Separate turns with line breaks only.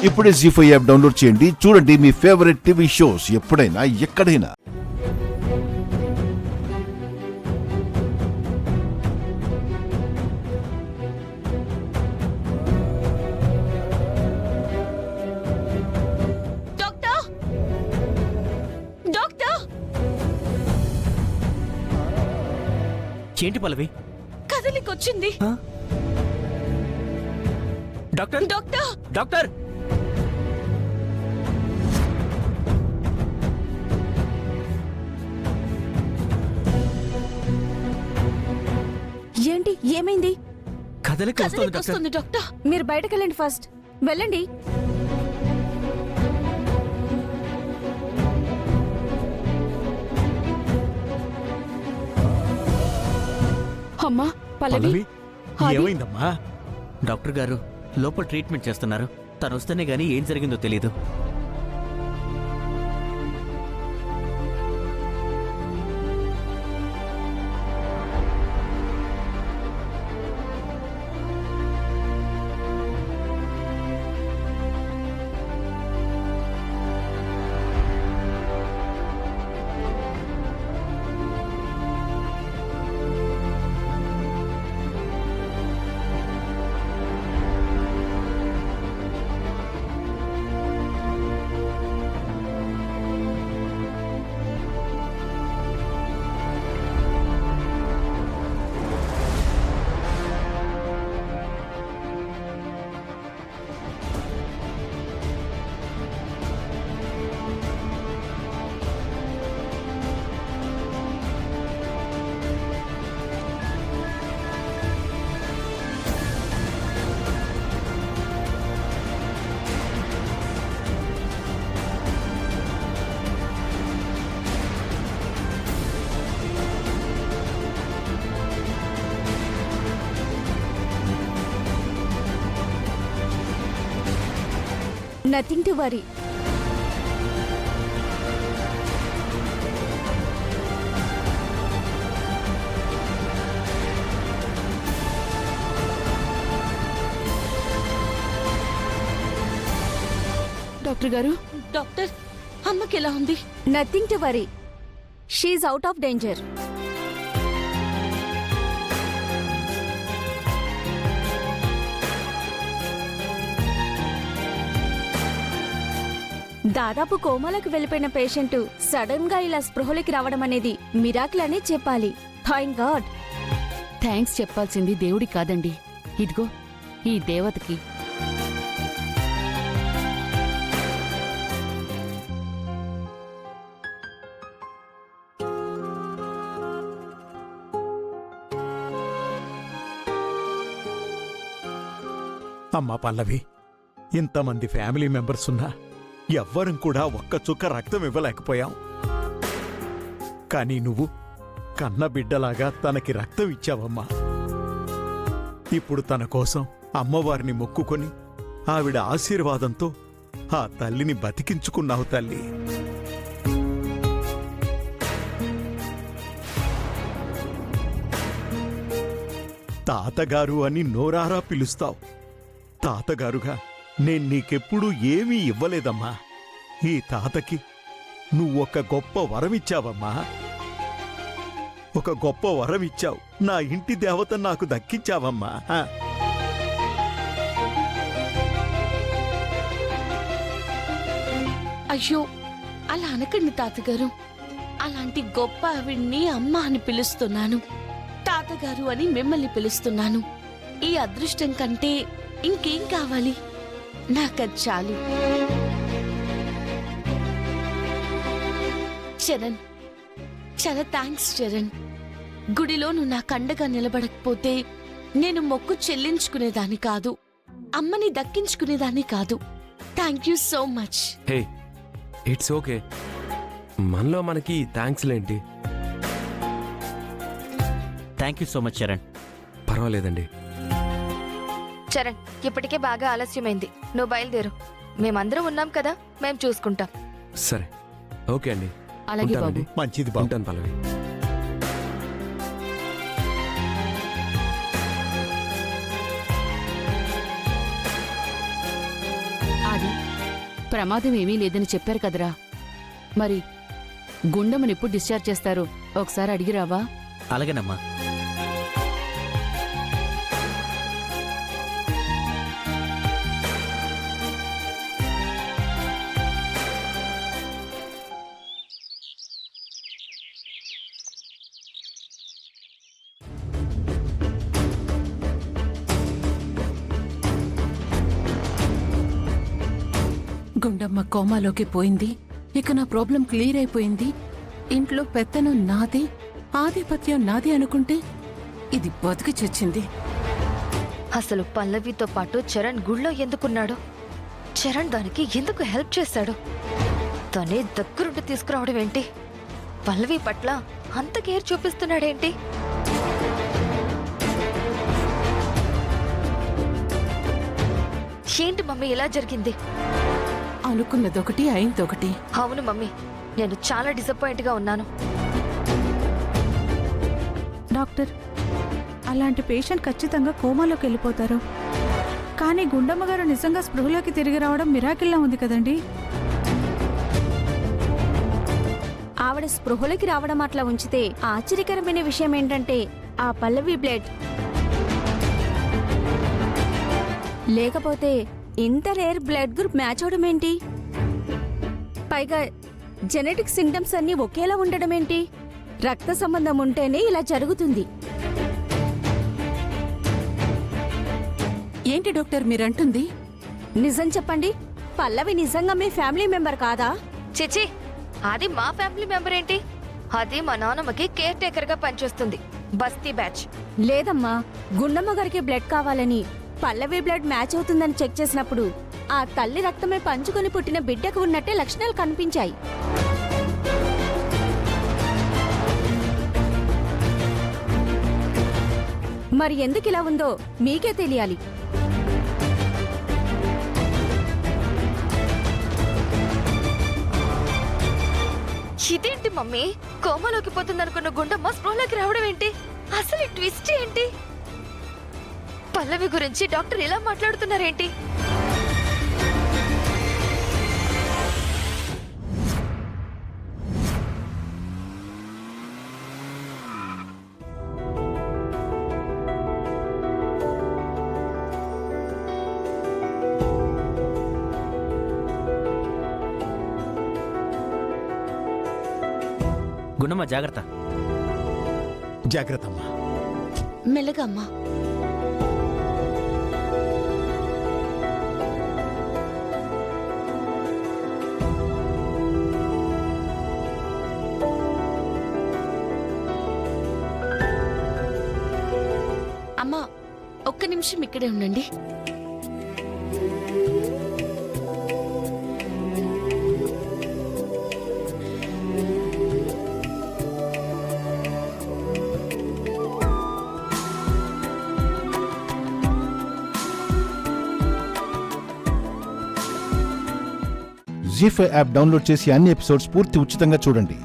ఇప్పుడే జీ5 app download చేయండి. చూడండి మీ ఫేవరెట్ టీవీ షోస్ ఎప్పుడైనా ఎక్కడైనా.
ఏంటి పల్లవి?
కదలికొచ్చింది.
డాక్టర్
డాక్టర్
డాక్టర్
ఏంటి ఏమైంది?
కదలిక వస్తుంది డాక్టర్.
కదలికొస్తుంది డాక్టర్.
మీరు బయటకు వెళ్ళండి, ఫస్ట్ వెళ్ళండి.
అమ్మా పల్లవి,
పల్లవి
అది-
ఏమైందమ్మా? డాక్టర్ గారు లోపల ట్రీట్మెంట్ చేస్తున్నారు. తను వస్తేనే గానీ ఏం జరిగిందో తెలియదు.
Nothing to worry.
డాక్టర్ గారు, డాక్టర్ అమ్మకి ఎలా ఉంది?
Nothing to worry. She's out of danger. దాదాపు కోమాలకు వెళ్ళిపోయిన పేషెంట్ సడన్ గా ఇలా స్పృహలోకి రావడం అనేది మిరాకిల్ అనే చెప్పాలి. Thank God.
థ్యాంక్స్ చెప్పాల్సింది దేవుడి కాదండి, ఇదిగో ఈ దేవతకి.
అమ్మా పల్లవి, ఇంతమంది ఫ్యామిలీ మెంబర్స్ ఉన్నా ఎవ్వరం కూడా ఒక్క చుక్క రక్తం ఇవ్వలేకపోయాం. కానీ నువ్వు కన్న బిడ్డలాగా తనకి రక్తం ఇచ్చావమ్మా. ఇప్పుడు తన కోసం అమ్మవారిని మొక్కుకొని ఆవిడ ఆశీర్వాదంతో ఆ తల్లిని బతికించుకున్నావు తల్లి. తాతగారు అని నోరారా పిలుస్తావు. తాతగారుగా నేను నీకెప్పుడూ ఏమీ ఇవ్వలేదమ్మా. ఈ తాతకి నువ్వొక గొప్ప వరమిచ్చావమ్మా. ఒక గొప్ప వరమిచ్చావు. నా ఇంటి దేవత నాకు దక్కించావమ్మా.
అయ్యో అలా అనకండి తాతగారు. అలాంటి గొప్ప ఆవిడ్ని అమ్మ అని పిలుస్తున్నాను. తాతగారు అని మిమ్మల్ని పిలుస్తున్నాను. ఈ అదృష్టం కంటే ఇంకేం కావాలి? నాకది చాలు. చరణ్, చాలా థ్యాంక్స్ చరణ్. గుడిలో నువ్వు నా కండగా నిలబడకపోతే నేను మొక్కు చెల్లించుకునేదాన్ని కాదు, అమ్మని దక్కించుకునేదాన్ని కాదు. Thank you so much.
Hey, it's okay. మనలో మనకి థ్యాంక్స్ లేంటి.
Thank you so much Charan.
పర్వాలేదండి.
చరణ్, ఇప్పటికే బాగా ఆలస్యమైంది, నువ్వు బయలుదేరు. మేమందరం ఉన్నాం కదా, మేం చూసుకుంటాం.
సరే, ఓకే అండి.
అలాగే బాబు.
ఉంటానండి.
మంచిది బాబు.
ఉంటాను పల్లవి.
ఆది ప్రమాదం ఏమీ లేదని చెప్పారు కదరా. మరి గుండమ్మని ఎప్పుడు డిశ్చార్జ్ చేస్తారు ఒకసారి అడిగిరావా?
అలాగేనమ్మా.
గుండమ్మ కోమాలోకి పోయింది. ఇక నా ప్రాబ్లం క్లియర్ అయిపోయింది. ఇంట్లో పెత్తనం నాది, ఆధిపత్యం నాది అనుకుంటే ఇది బతికి చచ్చింది.
అసలు పల్లవితో పాటు చరణ్ గుళ్ళో ఎందుకున్నాడు? చరణ్ దానికి ఎందుకు హెల్ప్ చేశాడు? తనే దగ్గరుండి తీసుకురావడం ఏంటి? పల్లవి పట్ల అంత కేర్ చూపిస్తున్నాడేంటి? ఏంటి మమ్మీ ఇలా జరిగింది?
అనుకున్నదొకటి అయిందొకటి.
అవును మమ్మీ, నేను చాలా డిసప్పాయింట్ గా ఉన్నాను.
డాక్టర్, అలాంటి పేషెంట్ ఖచ్చితంగా కోమాలోకి వెళ్ళిపోతారు. కానీ గుండమ్మ గారు నిజంగా స్పృహలోకి తిరిగి రావడం మిరాకిల్లా ఉంది కదండి.
ఆవిడ స్పృహలోకి రావడం అట్లా ఉంచితే ఆశ్చర్యకరమైన విషయం ఏంటంటే ఆ పల్లవి బ్లడ్ లేకపోతే ఇంత రేర్ బ్లడ్ గ్రూప్ మ్యాచ్ అవడం ఏంటి? పైగా జెనెటిక్ సింటమ్స్ అన్నీ ఒకేలా ఉండడం ఏంటి? రక్త సంబంధం ఉంటేనే ఇలా జరుగుతుంది.
ఏంటి డాక్టర్ మీరంటుంది?
నిజం చెప్పండి, పల్లవి నిజంగా మీ ఫ్యామిలీ మెంబర్ కాదా?
చిచి, అది మా ఫ్యామిలీ మెంబర్ ఏంటి? అది మా నాన్నమ్మకి కేర్ టేకర్ గా పనిచేస్తుంది. బస్తీ బ్యాచ్.
లేదమ్మా, గుండమ్మ గారికి బ్లడ్ కావాలని పల్లవి బ్లడ్ మ్యాచ్ అవుతుందని చెక్ చేసినప్పుడు ఆ తల్లి రక్తమే పంచుకొని పుట్టిన బిడ్డకు ఉన్నట్టే లక్షణాలు కనిపించాయి. మరి ఎందుకు ఇలా ఉందో మీకే తెలియాలి.
ఇదేంటి మమ్మీ? కోమలోకి పోతుందనుకున్న గుండమ్మ స్పృహలోకి రావడం ఏంటి? అసలు ఈ ట్విస్ట్ ఏంటి? పల్లవి గురించి డాక్టర్ ఇలా మాట్లాడుతున్నారేంటి?
గుండమ్మ జాగ్రత్త.
జాగ్రత్త అమ్మా.
మెల్లగా అమ్మా. అమ్మా, ఒక్క నిమిషం ఇక్కడే ఉండండి.
జీ5 యాప్ డౌన్లోడ్ చేసి అన్ని ఎపిసోడ్స్ పూర్తి ఉచితంగా చూడండి.